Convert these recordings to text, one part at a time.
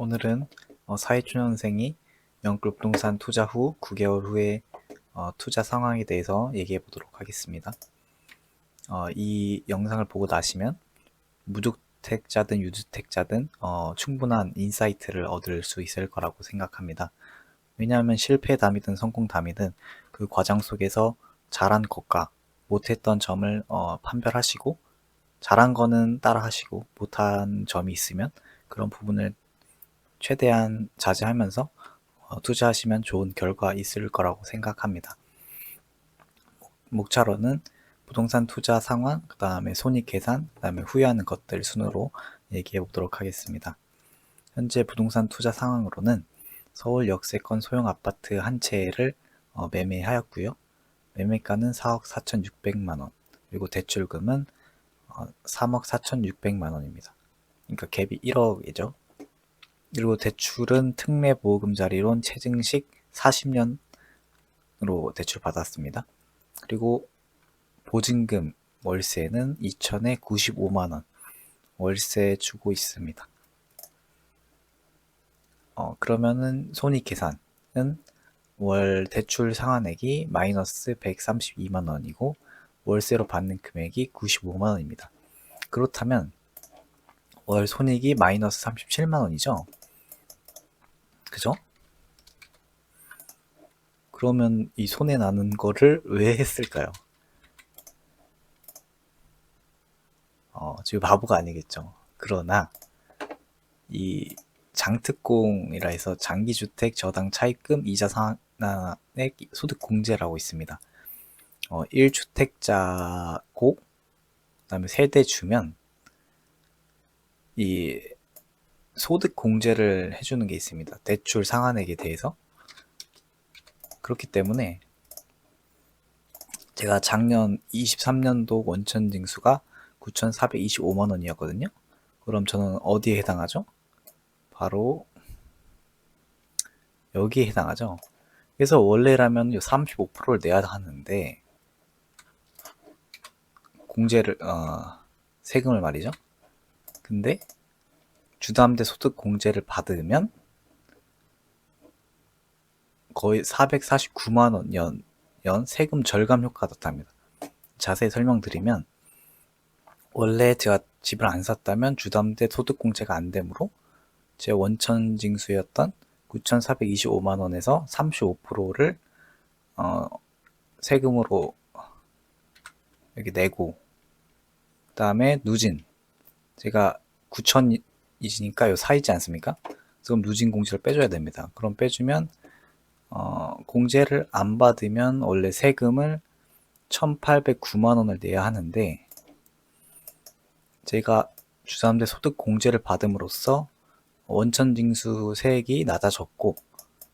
오늘은 사회초년생이 영끌 부동산 투자 후 9개월 후에 투자 상황에 대해서 얘기해 보도록 하겠습니다. 이 영상을 보고 나시면 무주택자든 유주택자든 충분한 인사이트를 얻을 수 있을 거라고 생각합니다. 왜냐하면 실패 담이든 성공 담이든 그 과정 속에서 잘한 것과 못했던 점을 판별하시고, 잘한 거는 따라 하시고 못한 점이 있으면 그런 부분을 최대한 자제하면서 투자하시면 좋은 결과 있을 거라고 생각합니다. 목차로는 부동산 투자 상황, 그 다음에 손익 계산, 그 다음에 후회하는 것들 순으로 얘기해 보도록 하겠습니다. 현재 부동산 투자 상황으로는 서울 역세권 소형 아파트 한 채를 매매하였고요. 매매가는 4억 4,600만원, 그리고 대출금은 3억 4,600만원입니다. 그러니까 갭이 1억이죠. 그리고 대출은 특례보금자리론 체증식 40년으로 대출 받았습니다. 그리고 보증금 월세는 2천에 95만원 월세 주고 있습니다. 그러면은 손익계산은 월 대출 상환액이 마이너스 132만원이고 월세로 받는 금액이 95만원입니다. 그렇다면 월 손익이 마이너스 37만원이죠. 그죠? 그러면 이 손해 나는 거를 왜 했을까요? 지금 바보가 아니겠죠. 그러나 이 장특공이라 해서 장기주택 저당 차입금 이자 상환액 소득 공제라고 있습니다. 1주택자고 그다음에 세대 주면 이 소득 공제를 해주는 게 있습니다. 대출 상환액에 대해서. 그렇기 때문에 제가 작년 23년도 원천 징수가 9,425만원이었거든요. 그럼 저는 어디에 해당하죠? 바로 여기에 해당하죠. 그래서 원래라면 35%를 내야 하는데 공제를 세금을 말이죠. 근데 주담대 소득 공제를 받으면 거의 449만원 연 세금 절감 효과가 나타납니다. 자세히 설명드리면 원래 제가 집을 안 샀다면 주담대 소득 공제가 안 되므로 제 원천 징수였던 9,425만원에서 35%를 세금으로 이렇게 내고, 그 다음에 누진, 제가 9,000이니까 요 사이지 않습니까? 그럼 누진 공제를 빼줘야 됩니다. 그럼 빼주면 공제를 안 받으면 원래 세금을 1,809만원을 내야 하는데, 제가 주담대 소득 공제를 받음으로써 원천징수 세액이 낮아졌고,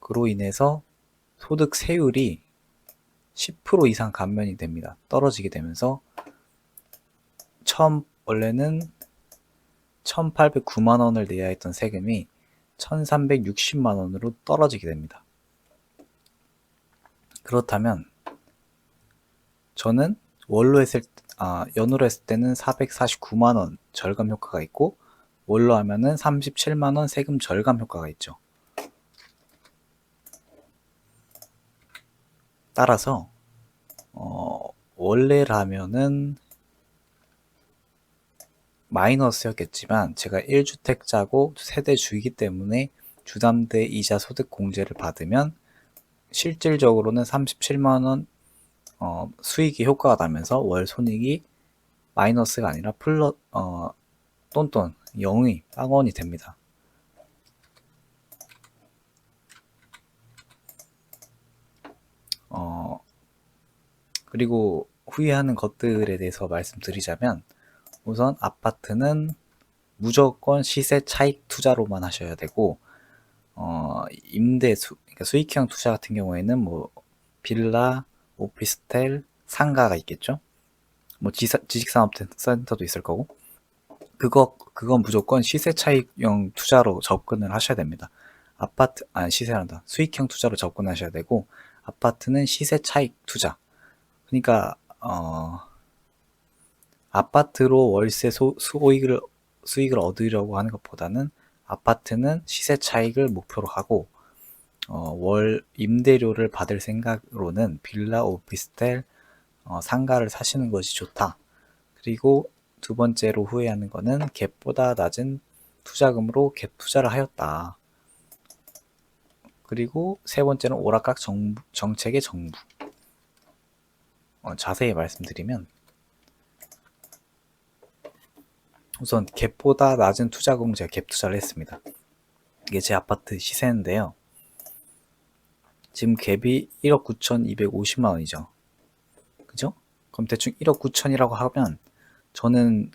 그로 인해서 소득 세율이 10% 이상 감면이 됩니다. 떨어지게 되면서 원래는 1,809만원을 내야 했던 세금이 1,360만원으로 떨어지게 됩니다. 그렇다면 저는 연으로 했을 때는 449만원 절감 효과가 있고, 월로 하면은 37만원 세금 절감 효과가 있죠. 따라서 원래라면은 마이너스였겠지만 제가 1주택자고 세대주이기 때문에 주담대 이자 소득 공제를 받으면 실질적으로는 37만원 수익이 효과가 나면서 월 손익이 마이너스가 아니라 똔똔 0이 빵원이 됩니다. 그리고 후회하는 것들에 대해서 말씀드리자면, 우선 아파트는 무조건 시세 차익 투자로만 하셔야 되고, 그러니까 수익형 투자 같은 경우에는 뭐 빌라, 오피스텔, 상가가 있겠죠. 뭐 지식산업센터도 있을 거고, 그건 무조건 시세 차익형 투자로 접근을 하셔야 됩니다. 시세란다. 수익형 투자로 접근하셔야 되고, 아파트는 시세 차익 투자. 그러니까 아파트로 월세 수익을 얻으려고 하는 것보다는 아파트는 시세 차익을 목표로 하고 월 임대료를 받을 생각으로는 빌라, 오피스텔, 상가를 사시는 것이 좋다. 그리고 두 번째로 후회하는 거는 갭보다 낮은 투자금으로 갭 투자를 하였다. 그리고 세 번째는 오락각 정책의 정부. 자세히 말씀드리면 우선 갭보다 낮은 투자금을 제가 갭 투자를 했습니다. 이게 제 아파트 시세인데요. 지금 갭이 1억 9,250만 원이죠. 그죠? 그럼 대충 1억 9천이라고 하면 저는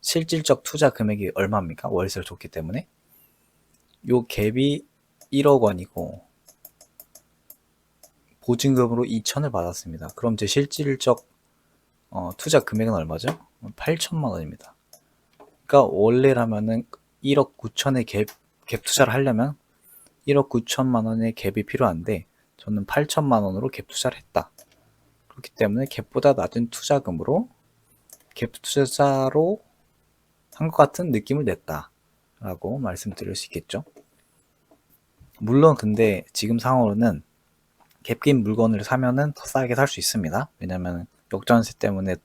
실질적 투자 금액이 얼마입니까? 월세를 줬기 때문에 요 갭이 1억 원이고 보증금으로 2천을 받았습니다. 그럼 제 실질적 투자 금액은 얼마죠? 8천만 원입니다. 그러니까 원래라면은 1억 9천의 갭 투자를 하려면 1억 9천만 원의 갭이 필요한데 저는 8천만 원으로 갭 투자를 했다. 그렇기 때문에 갭보다 낮은 투자금으로 갭 투자로 한 것 같은 느낌을 냈다 라고 말씀드릴 수 있겠죠. 물론 근데 지금 상황으로는 갭 낀 물건을 사면은 더 싸게 살 수 있습니다. 왜냐면 역전세 때문에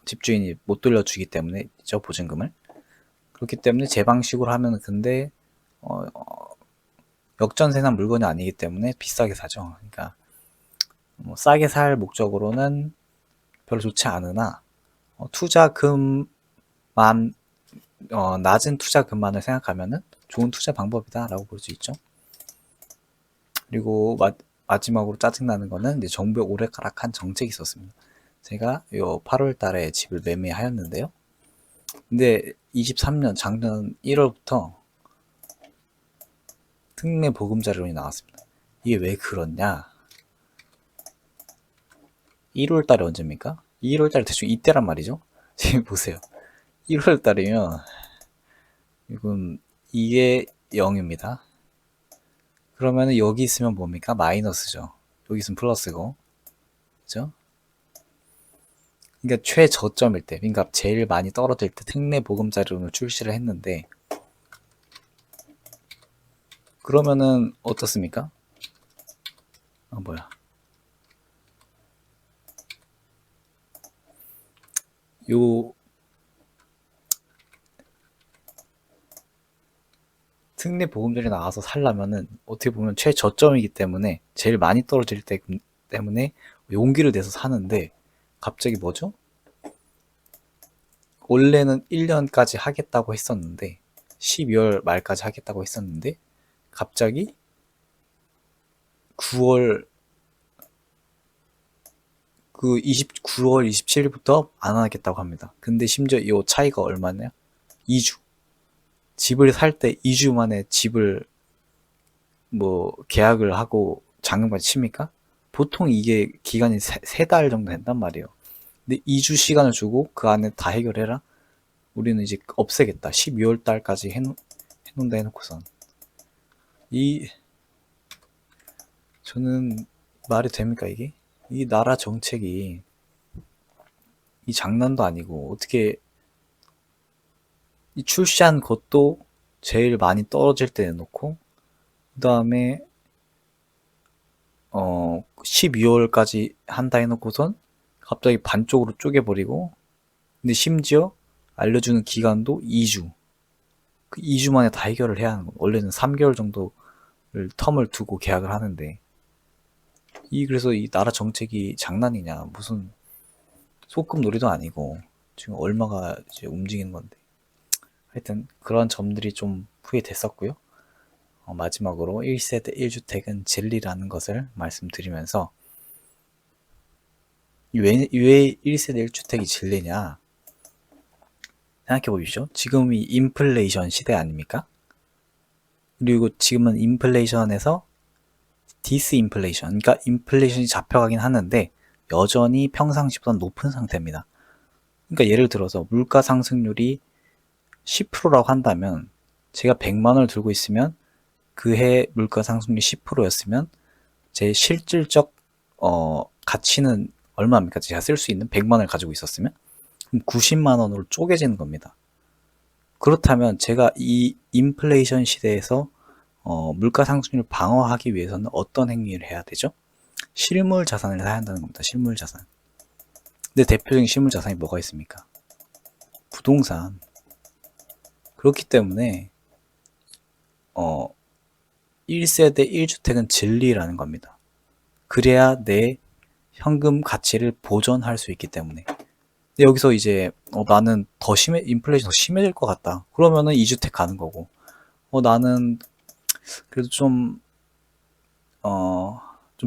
집주인이 못 돌려주기 때문에죠, 보증금을. 그렇기 때문에 제 방식으로 하면 근데 역전세난 물건이 아니기 때문에 비싸게 사죠. 그러니까 싸게 살 목적으로는 별로 좋지 않으나 투자금만 낮은 투자금만을 생각하면은 좋은 투자 방법이다 라고 볼 수 있죠. 그리고 마지막으로 짜증나는 거는 이제 정부의 오래가락한 정책이 있었습니다. 제가 요 8월 달에 집을 매매하였는데요. 근데 23년 작년 1월부터 특례 보금자리론이 나왔습니다. 이게 왜 그렇냐? 1월 달에 언제입니까? 1월 달에 대충 이때란 말이죠. 지금 보세요. 1월 달이면 이건 이게 0입니다. 그러면 여기 있으면 뭡니까? 마이너스죠. 여기 있으면 플러스고, 그죠? 그러니까 최저점일 때, 그러니까 제일 많이 떨어질 때 특례 보금자리론을 출시를 했는데, 그러면은 어떻습니까? 뭐야? 요 특례 보금자리 나와서 살려면은 어떻게 보면 최저점이기 때문에 제일 많이 떨어질 때 때문에 용기를 내서 사는데 갑자기 뭐죠? 원래는 1년까지 하겠다고 했었는데 12월 말까지 하겠다고 했었는데 갑자기 9월 9월 27일부터 안 하겠다고 합니다. 근데 심지어 이 차이가 얼마냐? 2주. 집을 살 때 2주 만에 집을 계약을 하고 잔금까지 칩니까? 보통 이게 기간이 3달 정도 된단 말이에요. 근데 2주 시간을 주고 그 안에 다 해결해라? 우리는 이제 없애겠다. 12월 달까지 해놓는다 해놓고선. 저는 말이 됩니까, 이게? 이 나라 정책이 이 장난도 아니고 어떻게 이 출시한 것도 제일 많이 떨어질 때 내놓고 그 다음에 12월까지 한다 해놓고선 갑자기 반쪽으로 쪼개버리고 근데 심지어 알려주는 기간도 2주 그 2주 만에 다 해결을 해야 하는 거 원래는 3개월 정도를 텀을 두고 계약을 하는데 그래서 이 나라 정책이 장난이냐 무슨 소꿉 놀이도 아니고 지금 얼마가 이제 움직이는 건데 하여튼 그런 점들이 좀 후회됐었고요. 마지막으로 1세대 1주택은 진리라는 것을 말씀드리면서 왜 1세대 1주택이 진리냐 생각해 보십시오. 지금이 인플레이션 시대 아닙니까? 그리고 지금은 인플레이션에서 디스인플레이션 그러니까 인플레이션이 잡혀가긴 하는데 여전히 평상시보다 높은 상태입니다. 그러니까 예를 들어서 물가 상승률이 10%라고 한다면 제가 100만 원을 들고 있으면 그 해 물가 상승률이 10%였으면 제 실질적 가치는 얼마입니까? 제가 쓸 수 있는 100만 원을 가지고 있었으면 그럼 90만 원으로 쪼개지는 겁니다. 그렇다면 제가 이 인플레이션 시대에서 물가 상승률을 방어하기 위해서는 어떤 행위를 해야 되죠? 실물 자산을 사야 한다는 겁니다. 실물 자산. 근데 대표적인 실물 자산이 뭐가 있습니까? 부동산. 그렇기 때문에 1세대 1주택은 진리라는 겁니다. 그래야 내 현금 가치를 보존할 수 있기 때문에. 근데 여기서 이제 나는 인플레이션 더 심해질 것 같다. 그러면은 2주택 가는 거고. 나는 그래도 좀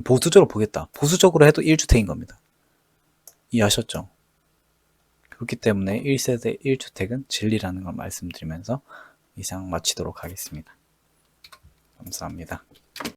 보수적으로 보겠다. 보수적으로 해도 1주택인 겁니다. 이해하셨죠? 그렇기 때문에 1세대 1주택은 진리라는 걸 말씀드리면서 이상 마치도록 하겠습니다. 감사합니다.